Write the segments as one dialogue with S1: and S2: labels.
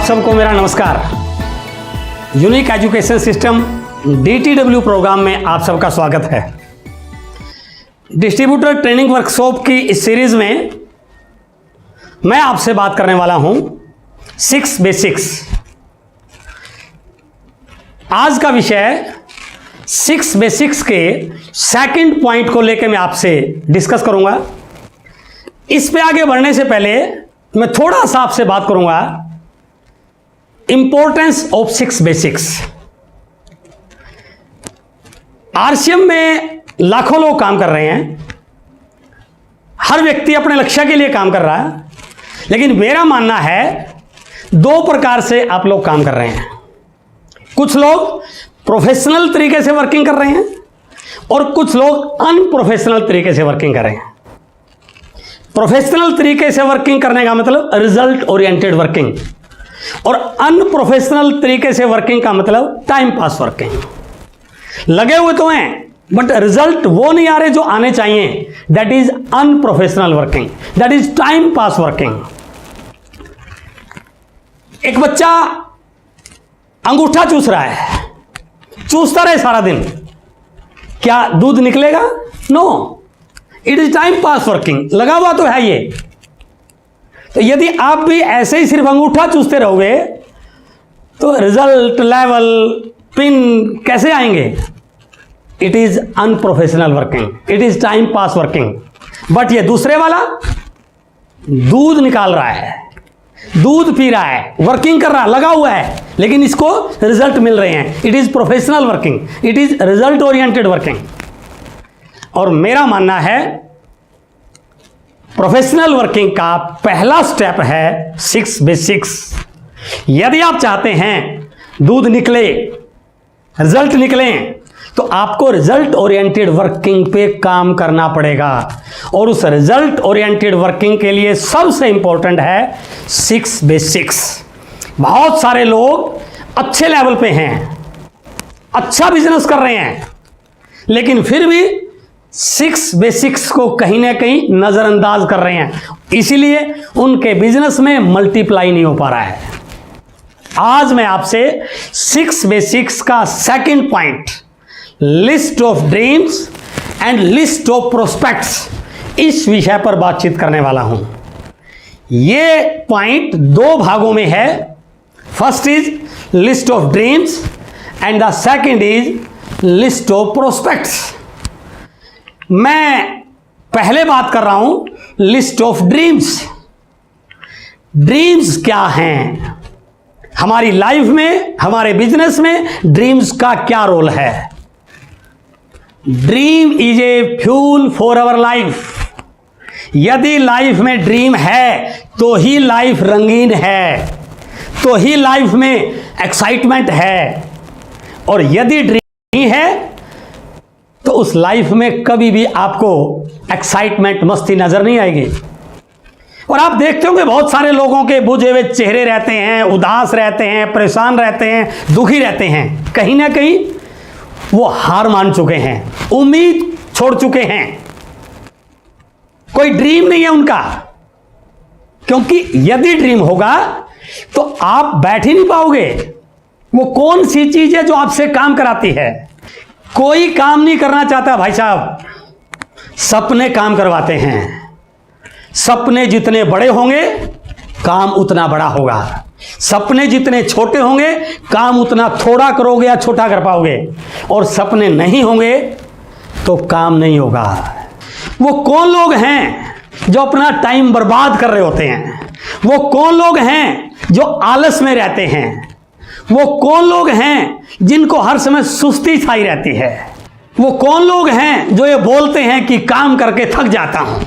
S1: सबको मेरा नमस्कार। Unique education system DTW program में आप सबका स्वागत है। डिस्ट्रीब्यूटर ट्रेनिंग वर्कशॉप की इस सीरीज में मैं आपसे बात करने वाला हूं 6 बेसिक्स। आज का विषय 6 बेसिक्स के सेकंड पॉइंट को लेकर मैं आपसे डिस्कस करूंगा। इस पे आगे बढ़ने से पहले मैं थोड़ा सा आपसे बात करूंगा इंपॉर्टेंस ऑफ 6 बेसिक्स। RCM में लाखों लोग काम कर रहे हैं, हर व्यक्ति अपने लक्ष्य के लिए काम कर रहा है, लेकिन मेरा मानना है 2 प्रकार से आप लोग काम कर रहे हैं। कुछ लोग प्रोफेशनल तरीके से वर्किंग कर रहे हैं और कुछ लोग अनप्रोफेशनल तरीके से वर्किंग कर रहे हैं। प्रोफेशनल तरीके से वर्किंग करने का मतलब रिजल्ट ओरिएंटेड वर्किंग, और अनप्रोफेशनल तरीके से वर्किंग का मतलब टाइम पास वर्किंग। लगे हुए तो हैं बट रिजल्ट वो नहीं आ रहे जो आने चाहिए, that is unprofessional working, that is time pass working. एक बच्चा अंगूठा चूस रहा है, चूसता रहे सारा दिन, क्या दूध निकलेगा? No, it is time pass working, लगा हुआ तो है ये। तो यदि आप भी ऐसे ही सिर्फ अंगूठा चूसते रहोगे तो रिजल्ट, लेवल, पिन कैसे आएंगे? It is unprofessional working, it is time pass working. But ये दूसरे वाला दूध निकाल रहा है, दूध पी रहा है, वर्किंग कर रहा है, लगा हुआ है, लेकिन इसको रिजल्ट मिल रहे हैं। It is professional working, it is result oriented working. और मेरा मानना है प्रोफेशनल वर्किंग का पहला स्टेप है 6 बेसिक्स। यदि आप चाहते हैं दूध निकले, रिजल्ट निकले, तो आपको रिजल्ट ओरिएंटेड वर्किंग पे काम करना पड़ेगा। और उस रिजल्ट ओरिएंटेड वर्किंग के लिए सबसे इंपॉर्टेंट है 6 बेसिक्स। बहुत सारे लोग अच्छे लेवल पे हैं, अच्छा बिजनेस कर रहे हैं, लेकिन फिर भी 6 बेसिक्स को कहीं ना कहीं नजरअंदाज कर रहे हैं, इसीलिए उनके बिजनेस में मल्टीप्लाई नहीं हो पा रहा है। आज मैं आपसे 6 बेसिक्स का second point, list of dreams and list of prospects, इस विषय पर बातचीत करने वाला हूं। ये पॉइंट 2 भागों में है। First is list of dreams and the second is list of prospects. मैं पहले बात कर रहा हूं लिस्ट ऑफ ड्रीम्स। ड्रीम्स क्या हैं हमारी लाइफ में, हमारे बिजनेस में ड्रीम्स का क्या रोल है? Dream is a fuel for our life. यदि लाइफ में ड्रीम है तो ही लाइफ रंगीन है, तो ही लाइफ में एक्साइटमेंट है। और यदि ड्रीम नहीं है तो उस लाइफ में कभी भी आपको एक्साइटमेंट, मस्ती नजर नहीं आएगी। और आप देखते होंगे बहुत सारे लोगों के बुझे हुए चेहरे रहते हैं, उदास रहते हैं, परेशान रहते हैं, दुखी रहते हैं। कहीं ना कहीं वो हार मान चुके हैं, उम्मीद छोड़ चुके हैं, कोई ड्रीम नहीं है उनका। क्योंकि यदि ड्रीम होगा तो आप बैठ ही नहीं पाओगे। वो कौन सी चीज है जो आपसे काम कराती है? कोई काम नहीं करना चाहता भाई साहब, सपने काम करवाते हैं। सपने जितने बड़े होंगे काम उतना बड़ा होगा, सपने जितने छोटे होंगे काम उतना थोड़ा करोगे या छोटा कर पाओगे, और सपने नहीं होंगे तो काम नहीं होगा। वो कौन लोग हैं जो अपना टाइम बर्बाद कर रहे होते हैं? वो कौन लोग हैं जो आलस में रहते हैं? वो कौन लोग हैं जिनको हर समय सुस्ती छाई रहती है? वो कौन लोग हैं जो ये बोलते हैं कि काम करके थक जाता हूं?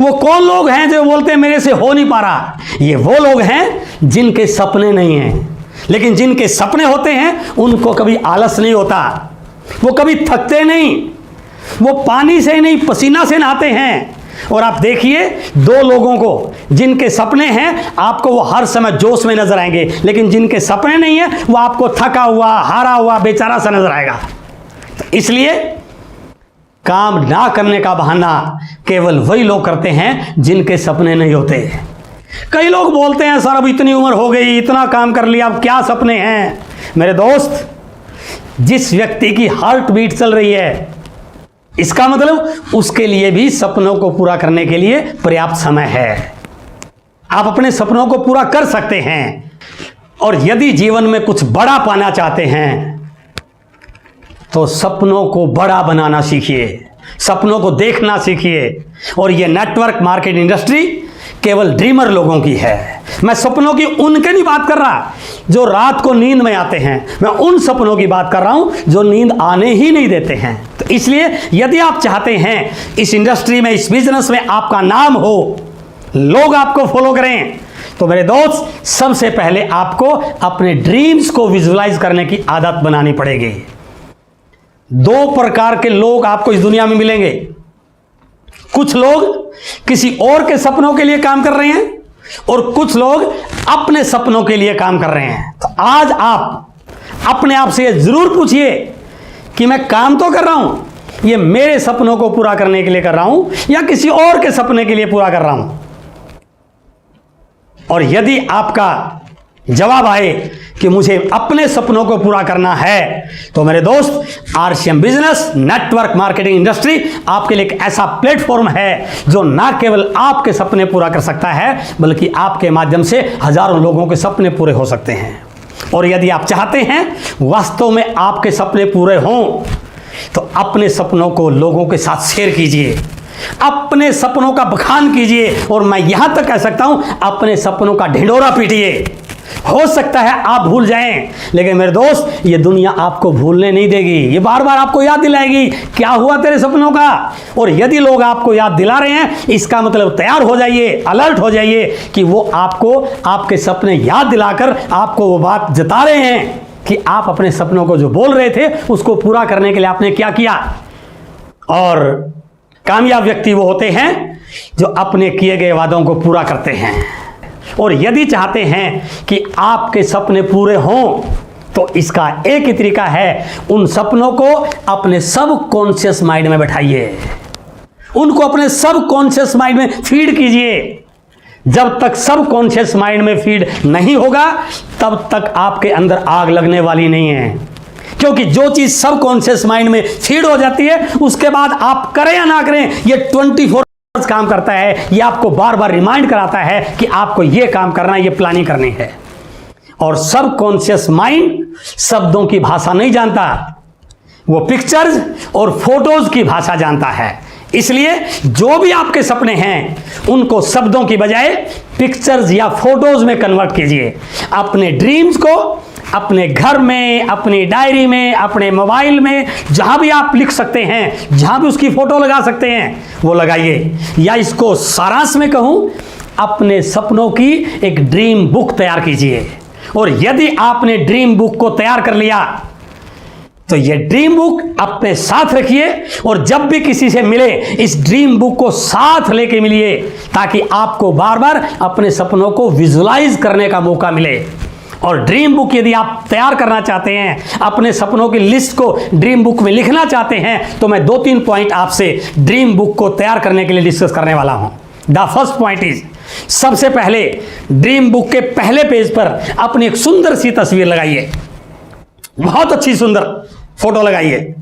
S1: वो कौन लोग हैं जो बोलते हैं मेरे से हो नहीं पा रहा? ये वो लोग हैं जिनके सपने नहीं हैं, लेकिन जिनके सपने होते हैं उनको कभी आलस नहीं होता, वो कभी थकते नहीं, वो पानी से नहीं पसीना से नहाते हैं। और आप देखिए 2 लोगों को जिनके सपने हैं आपको वो हर समय जोश में नजर आएंगे, लेकिन जिनके सपने नहीं है वो आपको थका हुआ, हारा हुआ, बेचारा सा नजर आएगा। तो इसलिए काम ना करने का बहाना केवल वही लोग करते हैं जिनके सपने नहीं होते। कई लोग बोलते हैं सर अब इतनी उम्र हो गई, इतना काम कर लिया, अब क्या सपने हैं। मेरे दोस्त, जिस व्यक्ति की हार्ट बीट चल रही है, इसका मतलब उसके लिए भी सपनों को पूरा करने के लिए पर्याप्त समय है। आप अपने सपनों को पूरा कर सकते हैं। और यदि जीवन में कुछ बड़ा पाना चाहते हैं तो सपनों को बड़ा बनाना सीखिए, सपनों को देखना सीखिए। और यह नेटवर्क मार्केट इंडस्ट्री केवल ड्रीमर लोगों की है। मैं सपनों की उनके नहीं बात कर रहा जो रात को नींद में आते हैं, मैं उन सपनों की बात कर रहा हूं जो नींद आने ही नहीं देते हैं। तो इसलिए यदि आप चाहते हैं इस इंडस्ट्री में, इस बिजनेस में आपका नाम हो, लोग आपको फॉलो करें, तो मेरे दोस्त सबसे पहले आपको अपने ड्रीम्स को विजुलाइज करने की आदत बनानी पड़ेगी। दो प्रकार के लोग आपको इस दुनिया में मिलेंगे। कुछ लोग किसी और के सपनों के लिए काम कर रहे हैं और कुछ लोग अपने सपनों के लिए काम कर रहे हैं। तो आज आप अपने आप से जरूर पूछिए कि मैं काम तो कर रहा हूं, ये मेरे सपनों को पूरा करने के लिए कर रहा हूं या किसी और के सपने के लिए पूरा कर रहा हूं। और यदि आपका जवाब आए कि मुझे अपने सपनों को पूरा करना है, तो मेरे दोस्त RCM business network marketing industry आपके लिए एक ऐसा प्लेटफॉर्म है जो ना केवल आपके सपने पूरा कर सकता है, बल्कि आपके माध्यम से हजारों लोगों के सपने पूरे हो सकते हैं। और यदि आप चाहते हैं वास्तव में आपके सपने पूरे हों, तो अपने सपनों को लोगों के साथ शेयर कीजिए, अपने सपनों का बखान कीजिए, और मैं यहां तक कह सकता हूं अपने सपनों का ढिंढोरा पीटिए। हो सकता है आप भूल जाएं, लेकिन मेरे दोस्त ये दुनिया आपको भूलने नहीं देगी। ये बार बार आपको याद दिलाएगी क्या हुआ तेरे सपनों का। और यदि लोग आपको याद दिला रहे हैं, इसका मतलब तैयार हो जाइए, अलर्ट हो जाइए कि वो आपको आपके सपने याद दिलाकर आपको वो बात जता रहे हैं कि आप अपने सपनों को जो बोल रहे थे उसको पूरा करने के लिए आपने क्या किया। और कामयाब व्यक्ति वो होते हैं जो अपने किए गए वादों को पूरा करते हैं। और यदि चाहते हैं कि आपके सपने पूरे हों, तो इसका एक ही तरीका है, उन सपनों को अपने सब कॉन्शियस माइंड में बैठाइए, उनको अपने सब कॉन्शियस माइंड में फीड कीजिए। जब तक सब कॉन्शियस माइंड में फीड नहीं होगा, तब तक आपके अंदर आग लगने वाली नहीं है। क्योंकि जो चीज सब कॉन्शियस माइंड में फीड हो जाती है, उसके बाद आप करें या ना करें, ये 24 काम करता है। ये आपको बार बार रिमाइंड कराता है कि आपको ये काम करना है, ये प्लानिंग करनी है। और सब कॉन्शियस माइंड शब्दों की भाषा नहीं जानता, वो पिक्चर्स और फोटोज की भाषा जानता है। इसलिए जो भी आपके सपने हैं उनको शब्दों की बजाय पिक्चर्स या फोटोज में कन्वर्ट कीजिए। अपने ड्रीम्स को अपने घर में, अपनी डायरी में, अपने मोबाइल में, जहां भी आप लिख सकते हैं, जहां भी उसकी फोटो लगा सकते हैं वो लगाइए। या इसको सारांश में कहूं, अपने सपनों की एक ड्रीम बुक तैयार कीजिए। और यदि आपने ड्रीम बुक को तैयार कर लिया, तो ये ड्रीम बुक अपने साथ रखिए और जब भी किसी से मिले इस ड्रीम बुक को साथ लेके मिलिए, ताकि आपको बार बार अपने सपनों को विजुलाइज करने का मौका मिले। और ड्रीम बुक यदि आप तैयार करना चाहते हैं, अपने सपनों की लिस्ट को ड्रीम बुक में लिखना चाहते हैं, तो मैं 2-3 पॉइंट आपसे ड्रीम बुक को तैयार करने के लिए डिस्कस करने वाला हूं। द फर्स्ट पॉइंट इज, सबसे पहले ड्रीम बुक के पहले पेज पर अपनी एक सुंदर सी तस्वीर लगाइए, बहुत अच्छी सुंदर फोटो लगाइए।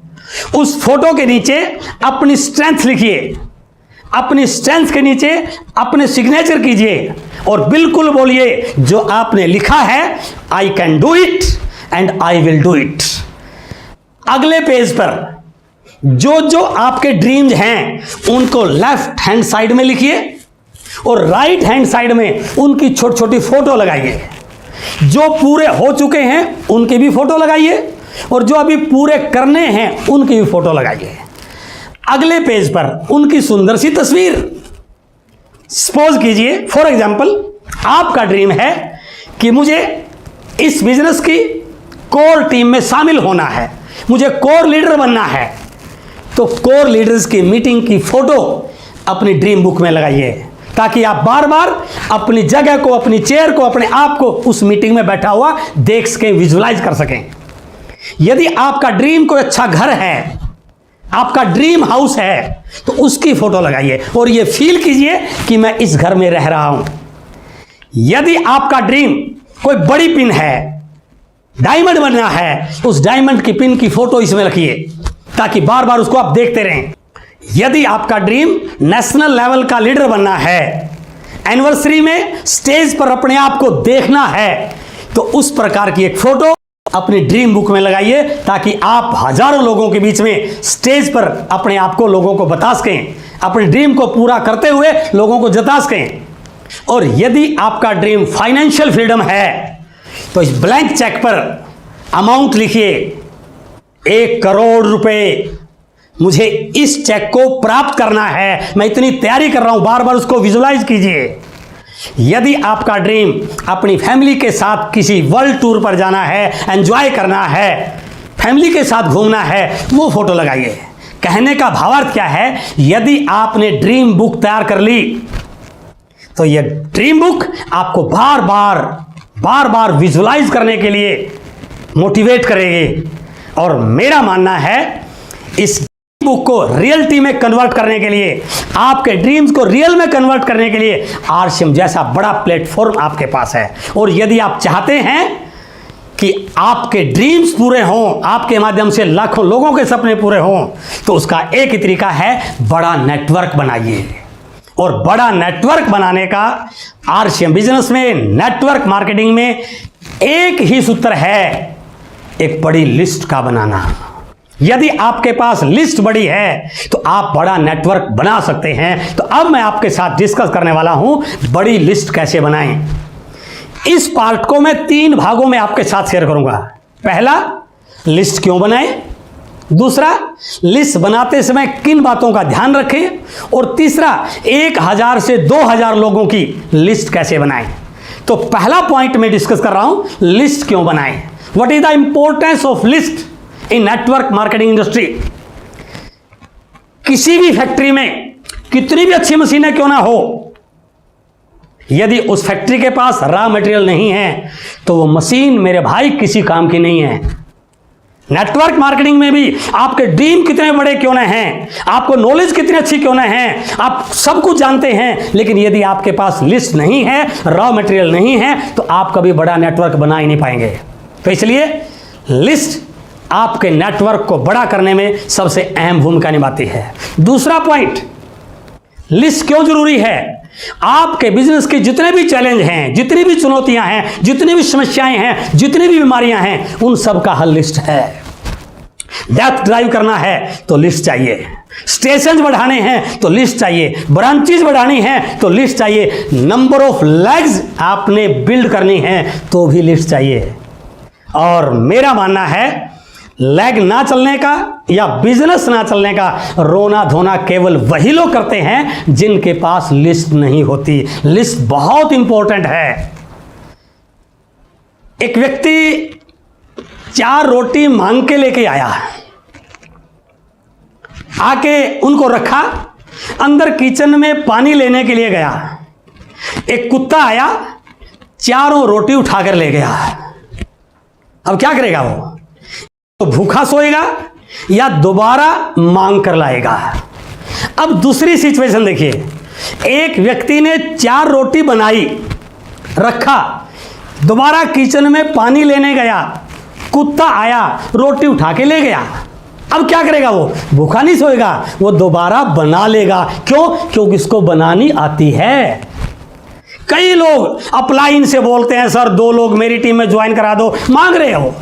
S1: उस फोटो के नीचे अपनी स्ट्रेंथ लिखिए, अपनी स्ट्रेंथ के नीचे अपने सिग्नेचर कीजिए और बिल्कुल बोलिए जो आपने लिखा है, I can do it and I will do it. अगले पेज पर जो जो आपके ड्रीम्स हैं उनको लेफ्ट हैंड साइड में लिखिए और राइट हैंड साइड में उनकी छोटी छोटी फोटो लगाइए। जो पूरे हो चुके हैं उनकी भी फोटो लगाइए और जो अभी पूरे करने हैं उनकी भी फोटो लगाइए। अगले पेज पर उनकी सुंदर सी तस्वीर। सपोज कीजिए, फॉर एग्जाम्पल, आपका ड्रीम है कि मुझे इस बिजनेस की कोर टीम में शामिल होना है, मुझे कोर लीडर बनना है। तो कोर लीडर्स की मीटिंग की फोटो अपनी ड्रीम बुक में लगाइए, ताकि आप बार बार अपनी जगह को, अपनी चेयर को, अपने आप को उस मीटिंग में बैठा हुआ देख सकें, विजुलाइज कर सकें। यदि आपका ड्रीम कोई अच्छा घर है, आपका ड्रीम हाउस है, तो उसकी फोटो लगाइए और ये फील कीजिए कि मैं इस घर में रह रहा हूं। यदि आपका ड्रीम कोई बड़ी पिन है, डायमंड बनना है, उस डायमंड की पिन की फोटो इसमें रखिए ताकि बार बार उसको आप देखते रहें। यदि आपका ड्रीम नेशनल लेवल का लीडर बनना है, एनिवर्सरी में स्टेज पर अपने आप को देखना है, तो उस प्रकार की एक फोटो अपनी ड्रीम बुक में लगाइए ताकि आप हजारों लोगों के बीच में स्टेज पर अपने आप को लोगों को बता सकें, अपने ड्रीम को पूरा करते हुए लोगों को जता सकें। और यदि आपका ड्रीम फाइनेंशियल फ्रीडम है तो इस ब्लैंक चेक पर अमाउंट लिखिए, 1 करोड़ रुपए मुझे इस चेक को प्राप्त करना है, मैं इतनी तैयारी कर रहा हूं, बार बार उसको विजुलाइज कीजिए। यदि आपका ड्रीम अपनी फैमिली के साथ किसी वर्ल्ड टूर पर जाना है, एंजॉय करना है, फैमिली के साथ घूमना है, वो फोटो लगाइए। कहने का भावार्थ क्या है, यदि आपने ड्रीम बुक तैयार कर ली तो यह ड्रीम बुक आपको बार बार विजुलाइज करने के लिए मोटिवेट करेगी। और मेरा मानना है इस बुक को रियलिटी में कन्वर्ट करने के लिए, आपके ड्रीम्स को रियल में कन्वर्ट करने के लिए आरसीएम जैसा बड़ा प्लेटफॉर्म आपके पास है। और यदि आप चाहते हैं कि आपके ड्रीम्स पूरे हों, आपके माध्यम से लाखों लोगों के सपने पूरे हों, तो उसका एक ही तरीका है, बड़ा नेटवर्क बनाइए। और बड़ा नेटवर्क बनाने का आरसीएम बिजनेस में, नेटवर्क मार्केटिंग में एक ही सूत्र है, एक बड़ी लिस्ट का बनाना। यदि आपके पास लिस्ट बड़ी है तो आप बड़ा नेटवर्क बना सकते हैं। तो अब मैं आपके साथ डिस्कस करने वाला हूं बड़ी लिस्ट कैसे बनाएं। इस पार्ट को मैं 3 भागों में आपके साथ शेयर करूंगा। पहला, लिस्ट क्यों बनाएं, दूसरा, लिस्ट बनाते समय किन बातों का ध्यान रखें, और तीसरा, 1000 से 2000 लोगों की लिस्ट कैसे बनाएं। तो पहला पॉइंट मैं डिस्कस कर रहा हूं, लिस्ट क्यों बनाएं। What is the importance of list in network marketing industry. किसी भी फैक्ट्री में कितनी भी अच्छी मशीनें क्यों ना हो, यदि उस फैक्ट्री के पास रॉ मटेरियल नहीं है तो वो मशीन मेरे भाई किसी काम की नहीं है। नेटवर्क मार्केटिंग में भी आपके ड्रीम कितने बड़े क्यों ना हैं, आपको नॉलेज कितनी अच्छी क्यों ना है, आप सब कुछ जानते हैं, लेकिन यदि आपके पास लिस्ट नहीं है, रॉ मटेरियल नहीं है, तो आप कभी बड़ा नेटवर्क बना ही नहीं पाएंगे। तो इसलिए लिस्ट आपके नेटवर्क को बड़ा करने में सबसे अहम भूमिका निभाती है। दूसरा पॉइंट, लिस्ट क्यों जरूरी है। आपके बिजनेस के जितने भी चैलेंज हैं, जितनी भी चुनौतियां हैं, जितनी भी समस्याएं हैं, जितनी भी बीमारियां हैं, उन सब का हल लिस्ट है। डेप्थ ड्राइव करना है तो लिस्ट चाहिए, स्टेशन बढ़ाने हैं तो लिस्ट चाहिए, ब्रांचेस बढ़ानी है तो लिस्ट चाहिए, नंबर ऑफ लेग्स आपने बिल्ड करनी है तो भी लिस्ट चाहिए। और मेरा मानना है, लेग ना चलने का या बिजनेस ना चलने का रोना धोना केवल वही लोग करते हैं जिनके पास लिस्ट नहीं होती। लिस्ट बहुत इंपॉर्टेंट है। एक व्यक्ति 4 रोटी मांग के लेके आया, आके उनको रखा, अंदर किचन में पानी लेने के लिए गया, एक कुत्ता आया, 4 रोटी उठाकर ले गया। अब क्या करेगा वो, तो भूखा सोएगा या दोबारा मांग कर लाएगा। अब दूसरी सिचुएशन देखिए, एक व्यक्ति ने 4 रोटी बनाई, रखा, दोबारा किचन में पानी लेने गया, कुत्ता आया, रोटी उठा के ले गया। अब क्या करेगा वो, भूखा नहीं सोएगा, वो दोबारा बना लेगा। क्यों, क्योंकि उसको बनानी आती है। कई लोग अपलाइन से बोलते हैं, सर 2 लोग मेरी टीम में ज्वाइन करा दो, मांग रहे हो,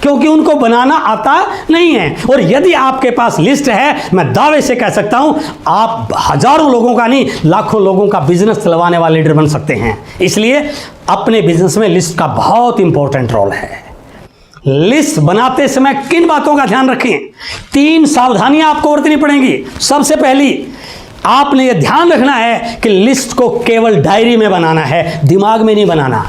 S1: क्योंकि उनको बनाना आता नहीं है। और यदि आपके पास लिस्ट है, मैं दावे से कह सकता हूं, आप हजारों लोगों का नहीं, लाखों लोगों का बिजनेस चलवाने वाले लीडर बन सकते हैं। इसलिए अपने बिजनेस में लिस्ट का बहुत इंपॉर्टेंट रोल है। लिस्ट बनाते समय किन बातों का ध्यान रखें, 3 सावधानियां आपको बरतनी पड़ेंगी। सबसे पहली, आपने यह ध्यान रखना है कि लिस्ट को केवल डायरी में बनाना है, दिमाग में नहीं बनाना।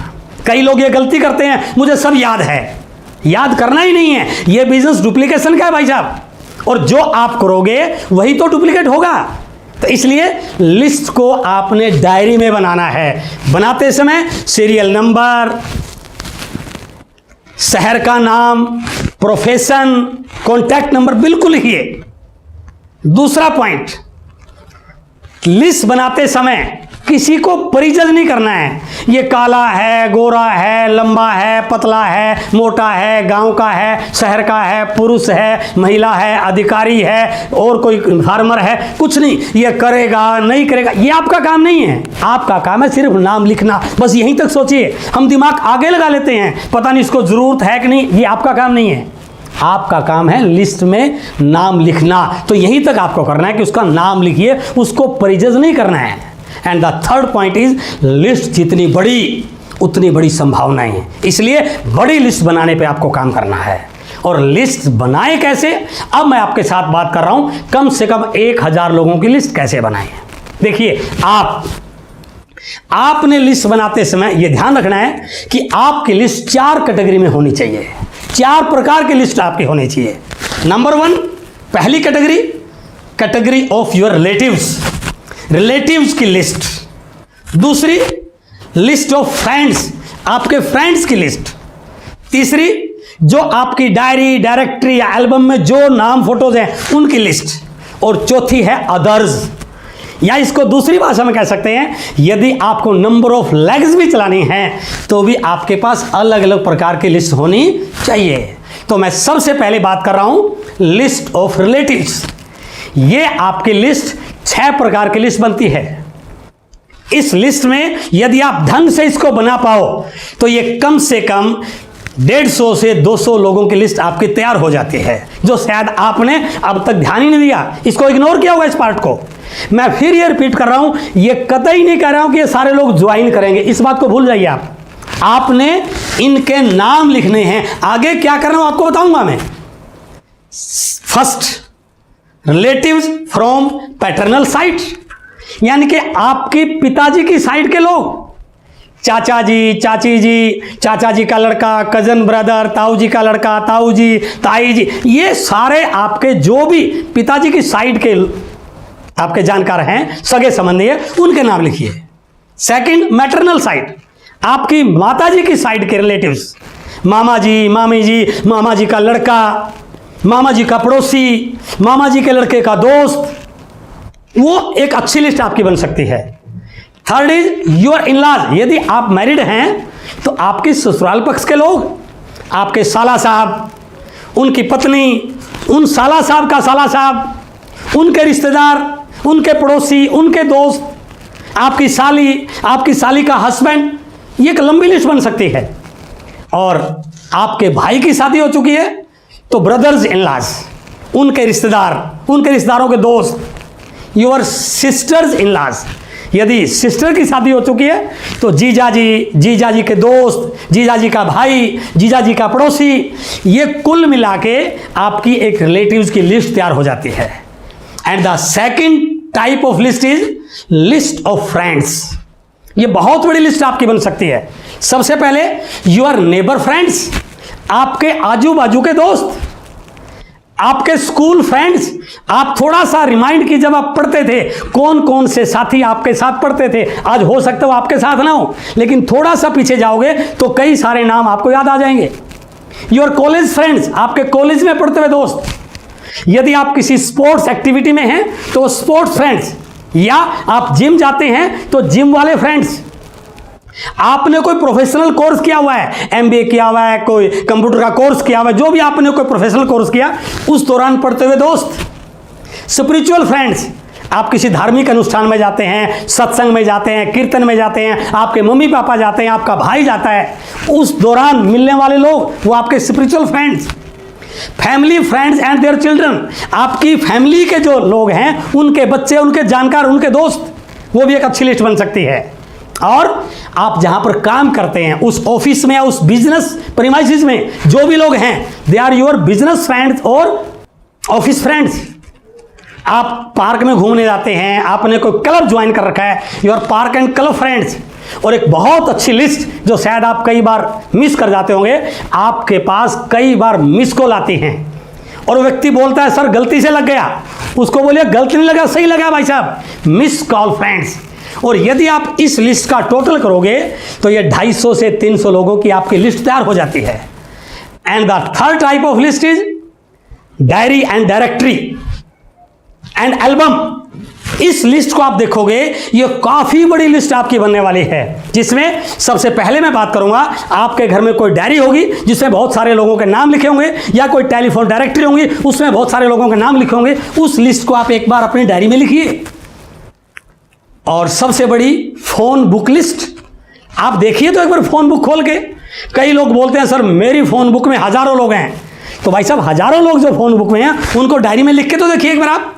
S1: कई लोग ये गलती करते हैं, मुझे सब याद है, याद करना ही नहीं है। यह बिजनेस डुप्लीकेशन का है भाई साहब, और जो आप करोगे वही तो डुप्लीकेट होगा। तो इसलिए लिस्ट को आपने डायरी में बनाना है। बनाते समय सीरियल नंबर, शहर का नाम, प्रोफेशन, कॉन्टैक्ट नंबर बिल्कुल लिखिए। दूसरा पॉइंट, लिस्ट बनाते समय किसी को परिजज नहीं करना है। ये काला है, गोरा है, लंबा है, पतला है, मोटा है, गांव का है, शहर का है, पुरुष है, महिला है, अधिकारी है और कोई फार्मर है, कुछ नहीं। ये करेगा नहीं करेगा, ये आपका काम नहीं है। आपका काम है सिर्फ नाम लिखना, बस यहीं तक सोचिए। हम दिमाग आगे लगा लेते हैं, पता नहीं इसको जरूरत है कि नहीं, ये आपका काम नहीं है। आपका काम है लिस्ट में नाम लिखना, तो यहीं तक आपको करना है कि उसका नाम लिखिए, उसको परिजज नहीं करना है। And the third point is, list जितनी बड़ी उतनी बड़ी संभावनाएं हैं, इसलिए बड़ी लिस्ट बनाने पे आपको काम करना है। और लिस्ट बनाए कैसे, अब मैं आपके साथ बात कर रहा हूं, कम से कम 1000 लोगों की लिस्ट कैसे बनाएं। देखिए, आपने लिस्ट बनाते समय यह ध्यान रखना है कि आपकी लिस्ट 4 कैटेगरी में होनी चाहिए। 4 प्रकार की लिस्ट आपकी होनी चाहिए। नंबर 1, पहली category, category of your relatives की लिस्ट। दूसरी, लिस्ट ऑफ फ्रेंड्स, आपके फ्रेंड्स की लिस्ट। तीसरी, जो आपकी डायरी, डायरेक्टरी या एल्बम में जो नाम फोटोज हैं उनकी लिस्ट। और चौथी है अदर्स, या इसको दूसरी भाषा में कह सकते हैं, यदि आपको नंबर ऑफ लेग्स भी चलानी है तो भी आपके पास अलग अलग प्रकार की लिस्ट होनी चाहिए। तो मैं सबसे पहले बात कर रहा हूं लिस्ट ऑफ रिलेटिव्स। ये आपकी लिस्ट 6 प्रकार की लिस्ट बनती है। इस लिस्ट में यदि आप ढंग से इसको बना पाओ तो ये कम से कम 150 से 200 लोगों की लिस्ट आपकी तैयार हो जाती है, जो शायद आपने अब तक ध्यान ही नहीं दिया, इसको इग्नोर किया होगा इस पार्ट को। मैं फिर ये रिपीट कर रहा हूं, ये कतई नहीं कह रहा हूं कि ये सारे लोग ज्वाइन करेंगे, इस बात को भूल जाइए आप। आपने इनके नाम लिखने हैं, आगे क्या करना है आपको बताऊंगा मैं। First, relatives from paternal side, यानी कि आपकी पिताजी की साइड के लोग, चाचा जी, चाची जी, चाचा जी का लड़का, कजन ब्रदर, ताऊ जी का लड़का, ताऊ जी, ताई जी, ये सारे आपके जो भी पिताजी की साइड के आपके जानकार हैं, सगे संबंधी है, उनके नाम लिखिए। सेकंड, मैटरनल साइड, आपकी माताजी की साइड के रिलेटिव्स, मामा जी, मामी जी, मामा जी का लड़का, मामा जी का पड़ोसी, मामा जी के लड़के का दोस्त, वो एक अच्छी लिस्ट आपकी बन सकती है। थर्ड इज योर इन-लॉज, यदि आप मैरिड हैं तो आपके ससुराल पक्ष के लोग, आपके साला साहब, उनकी पत्नी, उन साला साहब का साला साहब, उनके रिश्तेदार, उनके पड़ोसी, उनके दोस्त, आपकी साली का हस्बैंड, ये एक लंबी लिस्ट बन सकती है। और आपके भाई की शादी हो चुकी है तो ब्रदर्स इन-लॉज, उनके रिश्तेदार, उनके रिश्तेदारों के दोस्त, योर सिस्टर्स इन-लॉज, यदि सिस्टर की शादी हो चुकी है तो जीजा जी के दोस्त, जीजा जी का भाई, जीजा जी का पड़ोसी, ये कुल मिला के आपकी एक रिलेटिव्स की लिस्ट तैयार हो जाती है। And the second type of list is list of friends. ये बहुत बड़ी लिस्ट आपकी बन सकती है। सबसे पहले योर नेबर फ्रेंड्स, आपके आजू बाजू के दोस्त, आपके स्कूल फ्रेंड्स। आप थोड़ा सा रिमाइंड की, जब आप पढ़ते थे कौन कौन से साथी आपके साथ पढ़ते थे, आज हो सकता है वो आपके साथ ना हो, लेकिन थोड़ा सा पीछे जाओगे तो कई सारे नाम आपको याद आ जाएंगे। योर कॉलेज फ्रेंड्स, आपके कॉलेज में पढ़ते हुए दोस्त, यदि आप किसी स्पोर्ट्स एक्टिविटी में हैं तो स्पोर्ट्स फ्रेंड्स, या आप जिम जाते हैं तो जिम वाले फ्रेंड्स, आपने कोई प्रोफेशनल कोर्स किया हुआ है, एमबीए किया हुआ है, कोई कंप्यूटर का कोर्स किया हुआ है, जो भी आपने कोई प्रोफेशनल कोर्स किया उस दौरान पढ़ते हुए दोस्त। स्पिरिचुअल फ्रेंड्स, आप किसी धार्मिक अनुष्ठान में जाते हैं, सत्संग में जाते हैं, कीर्तन में जाते हैं, आपके मम्मी पापा जाते हैं, आपका भाई जाता है, उस दौरान मिलने वाले लोग वो आपके spiritual friends. Family friends and their children, आपकी फैमिली के जो लोग हैं, उनके बच्चे, उनके जानकार, उनके दोस्त, वो भी एक अच्छी लिस्ट बन सकती है। और आप जहां पर काम करते हैं, उस ऑफिस में या उस बिजनेस प्रीमाइसेस में जो भी लोग हैं, they are your business friends और ऑफिस फ्रेंड्स। आप पार्क में घूमने जाते हैं, आपने कोई क्लब ज्वाइन कर रखा है, your park and club friends. और एक बहुत अच्छी लिस्ट जो शायद आप कई बार मिस कर जाते होंगे, आपके पास कई बार मिस कॉल आती हैं और वो व्यक्ति बोलता है सर गलती से लग गया, उसको बोलिए गलती नहीं लगा, सही लगा भाई साहब, मिस कॉल फ्रेंड्स। और यदि आप इस लिस्ट का टोटल करोगे तो ये 250 से 300 लोगों की आपकी लिस्ट तैयार हो जाती है। And the third type of list is diary and directory and album. इस लिस्ट को आप देखोगे, ये काफी बड़ी लिस्ट आपकी बनने वाली है, जिसमें सबसे पहले मैं बात करूंगा, आपके घर में कोई डायरी होगी जिसमें बहुत सारे लोगों के नाम लिखे होंगे, या कोई टेलीफोन डायरेक्टरी होंगी उसमें बहुत सारे लोगों के नाम लिखे होंगे। उस लिस्ट को आप एक बार अपनी डायरी में लिखिए। और सबसे बड़ी फोन बुक लिस्ट आप देखिए तो एक बार फोन बुक खोल के। कई लोग बोलते हैं सर मेरी फोन बुक में हजारों लोग हैं, तो भाई साहब हजारों लोग जो फोन बुक में हैं उनको डायरी में लिख के तो देखिए एक बार आप।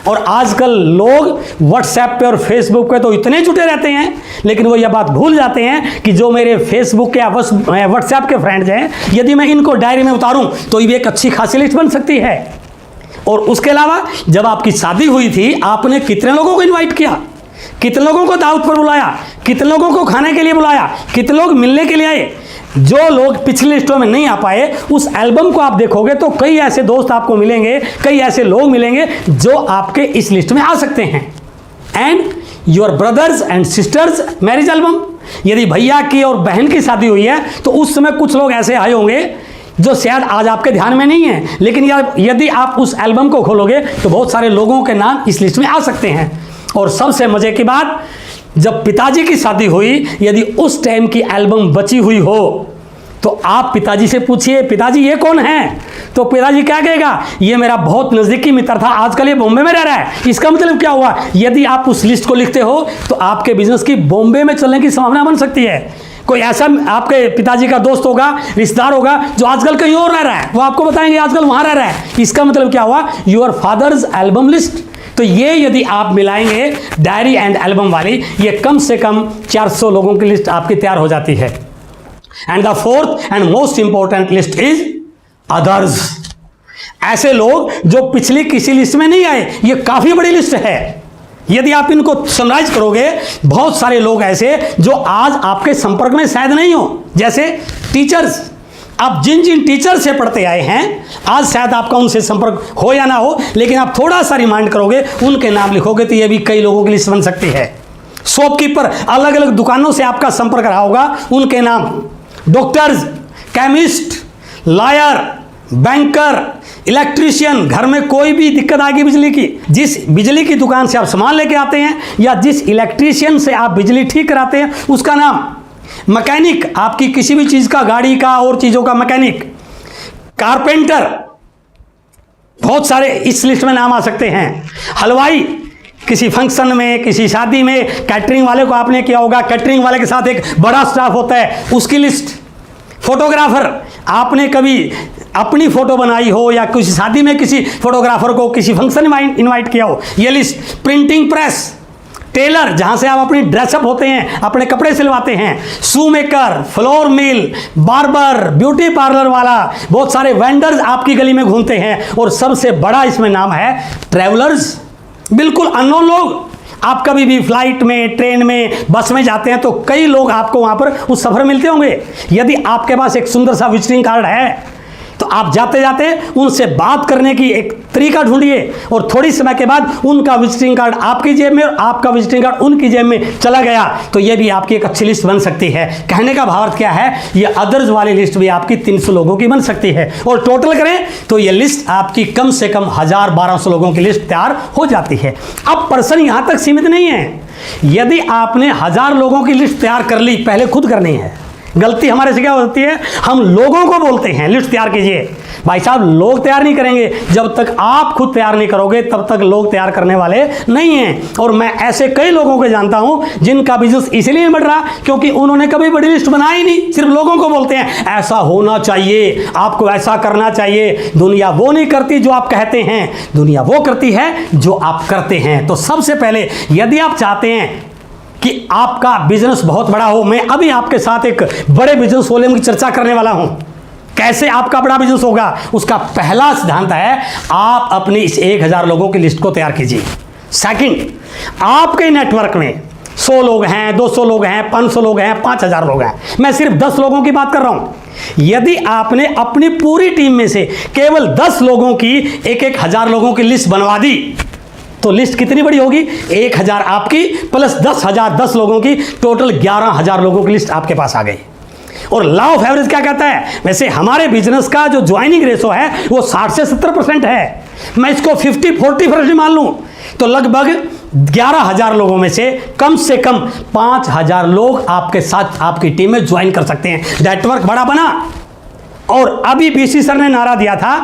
S1: और आजकल लोग व्हाट्सएप पे और फेसबुक पे तो इतने जुटे रहते हैं, लेकिन वो यह बात भूल जाते हैं कि जो मेरे फेसबुक के व्हाट्सएप के फ्रेंड्स हैं, यदि मैं इनको डायरी में उतारूं तो ये एक अच्छी खासी लिस्ट बन सकती है। और उसके अलावा जब आपकी शादी हुई थी, आपने कितने लोगों को इन्वाइट किया, कितने लोगों को दावत पर बुलाया, कितने लोगों को खाने के लिए बुलाया, कितने लोग मिलने के लिए आए। जो लोग पिछली लिस्टों में नहीं आ पाए, उस एल्बम को आप देखोगे तो कई ऐसे दोस्त आपको मिलेंगे, कई ऐसे लोग मिलेंगे जो आपके इस लिस्ट में आ सकते हैं। And your brothers and sisters marriage album, यदि भैया की और बहन की शादी हुई है तो उस समय कुछ लोग ऐसे आए होंगे जो शायद आज आपके ध्यान में नहीं है, लेकिन यदि आप उस एल्बम को खोलोगे तो बहुत सारे लोगों के नाम इस लिस्ट में आ सकते हैं। और सबसे मजे की बात, जब पिताजी की शादी हुई, यदि उस टाइम की एल्बम बची हुई हो तो आप पिताजी से पूछिए पिताजी ये कौन है, तो पिताजी क्या कहेगा, ये मेरा बहुत नज़दीकी मित्र था, आजकल ये बॉम्बे में रह रहा है। इसका मतलब क्या हुआ, यदि आप उस लिस्ट को लिखते हो तो आपके बिजनेस की बॉम्बे में चलने की संभावना बन सकती है। कोई ऐसा आपके पिताजी का दोस्त होगा, रिश्तेदार होगा जो आजकल कहीं और रह रहा है, वो आपको बताएंगे आजकल वहां रह रहा है। इसका मतलब क्या हुआ, योर फादर्स एल्बम लिस्ट। तो ये यदि आप मिलाएंगे डायरी एंड एल्बम वाली, ये कम से कम 400 लोगों की लिस्ट आपकी तैयार हो जाती है। And the fourth and most important list is others. ऐसे लोग जो पिछली किसी लिस्ट में नहीं आए, ये काफी बड़ी लिस्ट है। यदि आप इनको समराइज करोगे, बहुत सारे लोग ऐसे जो आज आपके संपर्क में शायद नहीं हो, जैसे टीचर्स। आप जिन जिन टीचर से पढ़ते आए हैं, आज शायद आपका उनसे संपर्क हो या ना हो, लेकिन आप थोड़ा सा रिमाइंड करोगे, उनके नाम लिखोगे तो ये भी कई लोगों की लिस्ट बन सकती है। शॉपकीपर, अलग अलग दुकानों से आपका संपर्क रहा होगा, उनके नाम। Doctors, chemist, lawyer, banker, electrician, घर में कोई भी दिक्कत आएगी बिजली की, जिस बिजली की दुकान से आप सामान लेके आते हैं या जिस इलेक्ट्रीशियन से आप बिजली ठीक कराते हैं उसका नाम। मैकेनिक, आपकी किसी भी चीज का, गाड़ी का और चीजों का मैकेनिक। कारपेंटर, बहुत सारे इस लिस्ट में नाम आ सकते हैं। हलवाई, किसी फंक्शन में, किसी शादी में कैटरिंग वाले को आपने किया होगा, कैटरिंग वाले के साथ एक बड़ा स्टाफ होता है, उसकी लिस्ट। फोटोग्राफर, आपने कभी अपनी फोटो बनाई हो या किसी शादी में किसी फोटोग्राफर को किसी फंक्शन में इनवाइट किया हो, ये लिस्ट। प्रिंटिंग प्रेस, टेलर, जहां से आप अपनी ड्रेसअप होते हैं, अपने कपड़े सिलवाते हैं। शू maker, flour mill, barber, beauty parlour वाला, बहुत सारे वेंडर्स आपकी गली में घूमते हैं। और सबसे बड़ा इसमें नाम है ट्रैवलर्स, बिल्कुल अननोन लोग। आप कभी भी फ्लाइट में, ट्रेन में, बस में जाते हैं तो कई लोग आपको वहां पर उस सफर मिलते होंगे। यदि आपके पास एक सुंदर सा विजिटिंग कार्ड है तो आप जाते जाते उनसे बात करने की एक तरीका ढूंढिए, और थोड़ी समय के बाद उनका विजिटिंग कार्ड आपकी जेब में और आपका विजिटिंग कार्ड उनकी जेब में चला गया, तो ये भी आपकी एक अच्छी लिस्ट बन सकती है। कहने का भावार्थ क्या है, ये अदर्स वाली लिस्ट भी आपकी 300 लोगों की बन सकती है। और टोटल करें तो ये लिस्ट आपकी कम से कम 1000-1200 लोगों की लिस्ट तैयार हो जाती है। अब पर्सन यहां तक सीमित नहीं है। यदि आपने 1000 लोगों की लिस्ट तैयार कर ली, पहले खुद करनी है। गलती हमारे से क्या होती है, हम लोगों को बोलते हैं लिस्ट तैयार कीजिए। भाई साहब, लोग तैयार नहीं करेंगे जब तक आप खुद तैयार नहीं करोगे, तब तक लोग तैयार करने वाले नहीं हैं। और मैं ऐसे कई लोगों को जानता हूं जिनका बिजनेस इसलिए नहीं बढ़ रहा क्योंकि उन्होंने कभी बड़ी लिस्ट बनाई नहीं, सिर्फ लोगों को बोलते हैं ऐसा होना चाहिए, आपको ऐसा करना चाहिए। दुनिया वो नहीं करती जो आप कहते हैं, दुनिया वो करती है जो आप करते हैं। तो सबसे पहले यदि आप चाहते हैं कि आपका बिजनेस बहुत बड़ा हो, मैं अभी आपके साथ एक बड़े बिजनेस वॉल्यूम की चर्चा करने वाला हूं। कैसे आपका बड़ा बिजनेस होगा, उसका पहला सिद्धांत है आप अपनी इस 1000 लोगों की लिस्ट को तैयार कीजिए। सेकंड, आपके नेटवर्क में 100 लोग हैं, 200 लोग हैं, 500 लोग हैं, 5000 लोग हैं, मैं सिर्फ 10 लोगों की बात कर रहा हूं। यदि आपने अपनी पूरी टीम में से केवल 10 लोगों की 1-1000 लोगों की लिस्ट बनवा दी तो लिस्ट कितनी बड़ी होगी, 1000 आपकी प्लस 10,000 10 लोगों की, टोटल 11,000 लोगों की लिस्ट आपके पास आ गई। और लॉ ऑफ एवरेज क्या कहता है, वैसे हमारे बिजनेस का जो ज्वाइनिंग रेशो है वो 60 से 70% है। मैं इसको 50-40% मान लूं तो लगभग 11,000 लोगों में से कम 5,000 लोग आपके साथ आपकी टीम में ज्वाइन कर सकते हैं। नेटवर्क बड़ा बना। और अभी बीसी सर ने नारा दिया था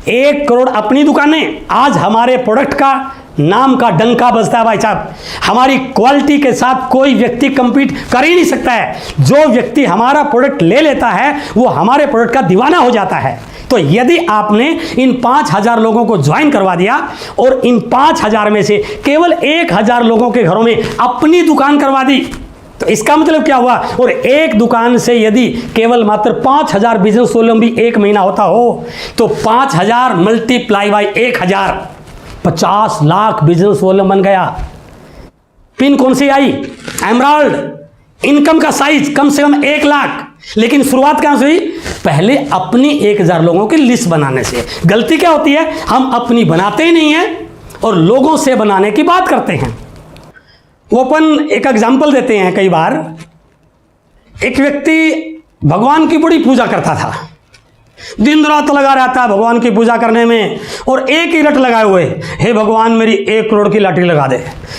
S1: 1 करोड़ अपनी दुकानें। आज हमारे प्रोडक्ट का नाम का डंका बजता है भाई साहब। हमारी क्वालिटी के साथ कोई व्यक्ति कंपीट कर ही नहीं सकता है। जो व्यक्ति हमारा प्रोडक्ट ले लेता है वो हमारे प्रोडक्ट का दीवाना हो जाता है। तो यदि आपने इन 5,000 लोगों को ज्वाइन करवा दिया और इन 5,000 में से केवल 1,000 लोगों के घरों में अपनी दुकान करवा दी, तो इसका मतलब क्या हुआ? और एक दुकान से यदि केवल मात्र 5,000 बिजनेस वॉल्यूम भी एक महीना होता हो तो 5,000 multiply by 1,000 50 lakh business volume बन गया। पिन कौन सी आई? एमराल्ड। इनकम का साइज कम से कम 1 लाख। लेकिन शुरुआत कहां से हुई? पहले अपनी 1,000 लोगों की लिस्ट बनाने से। गलती क्या होती है? हम अपनी बनाते ही नहीं है और लोगों से बनाने की बात करते हैं। वो अपन एक एग्जाम्पल देते हैं। कई बार एक व्यक्ति भगवान की बड़ी पूजा करता था, दिन रात लगा रहता है भगवान की पूजा करने में, और एक ही रट लगाए हुए, हे भगवान मेरी 1 करोड़ की लॉटरी लगा दे,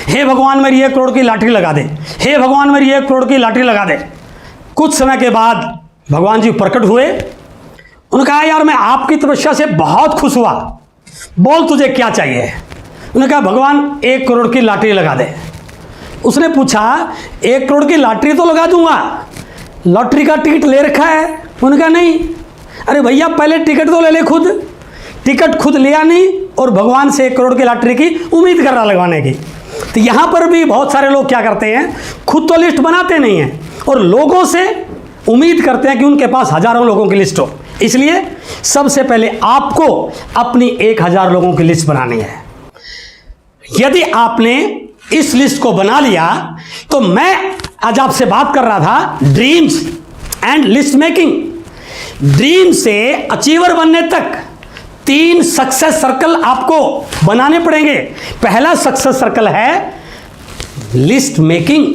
S1: हे भगवान मेरी 1 करोड़ की लॉटरी लगा दे, हे भगवान मेरी 1 करोड़ की लॉटरी लगा दे। कुछ समय के बाद भगवान जी प्रकट हुए। उन्होंने कहा यार मैं आपकी तपस्या से बहुत खुश हुआ, बोल तुझे क्या चाहिए? उन्होंने कहा भगवान 1 करोड़ की लॉटरी लगा दे। उसने पूछा 1 करोड़ की लॉटरी तो लगा दूंगा, लॉटरी का टिकट ले रखा है? उन्होंने कहा नहीं। अरे भैया पहले टिकट तो ले ले खुद। टिकट खुद लिया नहीं और भगवान से 1 करोड़ की लॉटरी की उम्मीद कर रहा लगवाने की। तो यहाँ पर भी बहुत सारे लोग क्या करते हैं, खुद तो लिस्ट बनाते नहीं हैं और लोगों से उम्मीद करते हैं कि उनके पास हजारों लोगों की लिस्ट हो। इसलिए सबसे पहले आपको अपनी 1,000 लोगों की लिस्ट बनानी है। यदि आपने इस लिस्ट को बना लिया तो मैं आज आपसे बात कर रहा था dreams and list making. Dream से अचीवर बनने तक 3 सक्सेस सर्कल आपको बनाने पड़ेंगे। पहला सक्सेस सर्कल है लिस्ट मेकिंग।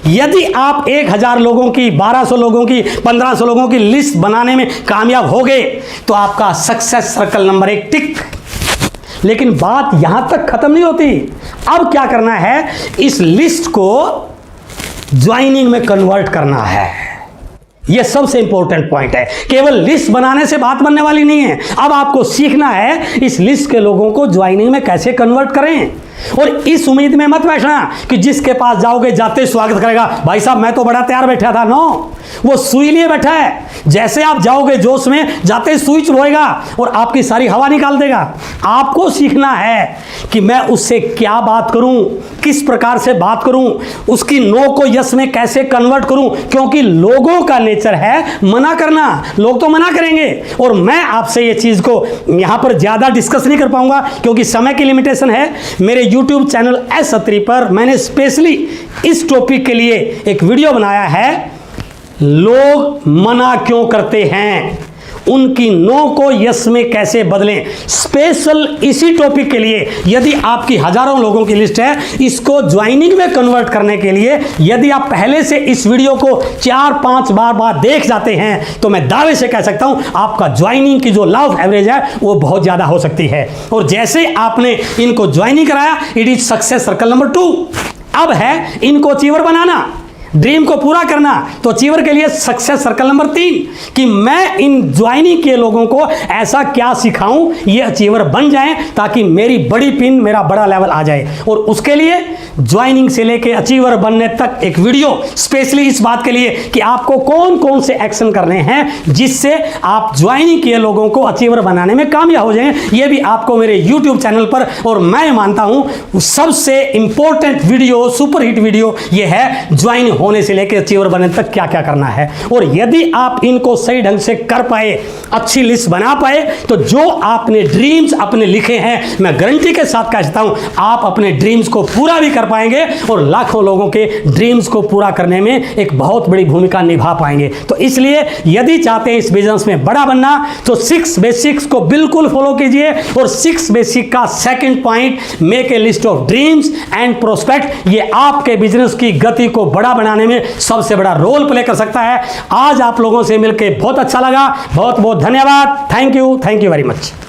S1: यदि आप 1,000 लोगों की, 1,200 लोगों की, 1,500 लोगों की लिस्ट बनाने में कामयाब हो गए तो आपका सक्सेस सर्कल नंबर 1 टिक। लेकिन बात यहां तक खत्म नहीं होती। अब क्या करना है? इस लिस्ट को ज्वाइनिंग में कन्वर्ट करना है। यह सबसे इंपॉर्टेंट पॉइंट है। केवल लिस्ट बनाने से बात बनने वाली नहीं है। अब आपको सीखना है इस लिस्ट के लोगों को ज्वाइनिंग में कैसे कन्वर्ट करें। और इस उम्मीद में मत बैठना कि जिसके पास जाओगे जाते स्वागत करेगा, भाई साहब मैं तो बड़ा तैयार बैठा था। नो, वो सुई लिए बैठा है। जैसे आप जाओगे जोश में, जाते सुई चुभेगा और आपकी सारी हवा निकाल देगा। आपको सीखना है कि मैं उससे क्या बात करूं, किस प्रकार से बात करूं, उसकी नो को यस में कैसे कन्वर्ट करूं। क्योंकि लोगों का नेचर है मना करना। लोग तो मना करेंगे और मैं आपसे ये चीज को यहां पर ज्यादा डिस्कस नहीं कर पाऊंगा क्योंकि समय की लिमिटेशन है। मेरे YouTube चैनल एस अत्री पर मैंने स्पेशली इस टॉपिक के लिए एक वीडियो बनाया है, लोग मना क्यों करते हैं, उनकी नो को यस में कैसे बदलें। स्पेशल इसी टॉपिक के लिए यदि आपकी हजारों लोगों की लिस्ट है, इसको ज्वाइनिंग में कन्वर्ट करने के लिए यदि आप पहले से इस वीडियो को 4-5 बार देख जाते हैं तो मैं दावे से कह सकता हूं आपका ज्वाइनिंग की जो लॉ ऑफ एवरेज है वो बहुत ज्यादा हो सकती है। और जैसे आपने इनको ज्वाइनिंग कराया, it is success circle number 2। अब है इनको अचीवर बनाना, ड्रीम को पूरा करना। तो अचीवर के लिए सक्सेस सर्कल नंबर 3 कि मैं इन ज्वाइनिंग के लोगों को ऐसा क्या सिखाऊं ये अचीवर बन जाएं ताकि मेरी बड़ी पिन, मेरा बड़ा लेवल आ जाए। और उसके लिए ज्वाइनिंग से लेके अचीवर बनने तक एक वीडियो स्पेशली इस बात के लिए कि आपको कौन कौन से एक्शन करने हैं जिससे आप ज्वाइनिंग के लोगों को अचीवर बनाने में कामयाब हो जाएं। ये भी आपको मेरे YouTube चैनल पर, और मैं मानता हूं सबसे important video, super hit video ये है ज्वाइन होने से लेकर अचीवर बनने तक क्या क्या करना है। और यदि आप इनको सही ढंग से कर पाए, अच्छी लिस्ट बना पाए, तो जो आपने ड्रीम्स अपने लिखे हैं मैं गारंटी के साथ कहता हूं आप अपने ड्रीम्स को पूरा भी कर पाएंगे और लाखों लोगों के ड्रीम्स को पूरा करने में एक बहुत बड़ी भूमिका निभा पाएंगे। तो इसलिए यदि चाहते हैं इस बिजनेस में बड़ा बनना तो 6 बेसिक्स को बिल्कुल फॉलो कीजिए। और 6 बेसिक का second point, make a list of dreams and prospect, ये आपके बिजनेस की गति को बड़ा बनाने में सबसे बड़ा रोल प्ले कर सकता है। आज आप लोगों से मिलकर बहुत अच्छा लगा। बहुत बहुत धन्यवाद। Thank you very much.